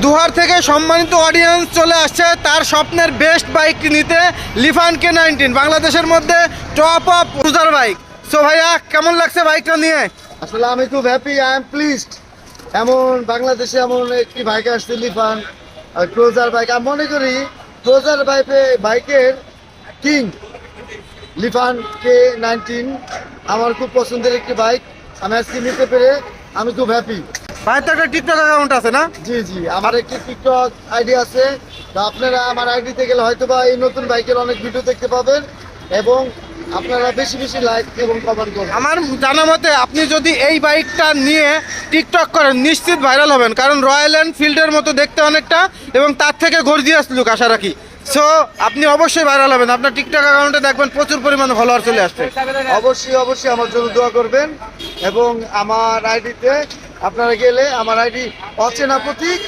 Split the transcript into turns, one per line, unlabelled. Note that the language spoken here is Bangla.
দুহার থেকে সম্মানিত অডিয়েন্স চলে আসছে তার স্বপ্নের বেস্ট বাইক নিতে, লিফান K19 বাংলাদেশের মধ্যে top of cruiser bike. So ভাইয়া কেমন লাগছে বাইকটা নিয়ে?
আসলে আমি খুব হ্যাপি, আই এম প্লিজড। এমন বাংলাদেশে এমন একটি বাইক আসছে লিফান ক্লোজার বাইক। আমি মনে করি ক্লোজার বাইকের কিং লিফান K19 আমার খুব পছন্দের একটি বাইক। আমি আজকে নিতে পেরে আমি খুব হ্যাপি।
ভাই তো একটা টিকটক অ্যাকাউন্ট আছে না?
জি জি, আমার একটি টিকটক আইডি আছে। তো আপনারা আমার আইডিতে গেলে হয়তো বা এই নতুন বাইকের অনেক ভিডিও দেখতে পাবেন এবং আপনারা বেশি বেশি লাইক এবং কমেন্ট করবেন।
আমার জানা মতে আপনি যদি এই বাইকটা নিয়ে টিকটক করেন নিশ্চিত ভাইরাল হবেন, কারণ রয়্যাল এনফিল্ডের মতো দেখতে অনেকটা এবং তার থেকে গর্জিয়াস লুক আশা রাখি। সো আপনি অবশ্যই ভাইরাল হবেন, আপনার টিকটক অ্যাকাউন্টে দেখবেন প্রচুর পরিমাণে ফলোয়ার চলে আসছে।
অবশ্যই অবশ্যই আমার জন্য দোয়া করবেন এবং আমার আইডিতে আপনারা গেলে আমার আইডি অচেনা প্রতীক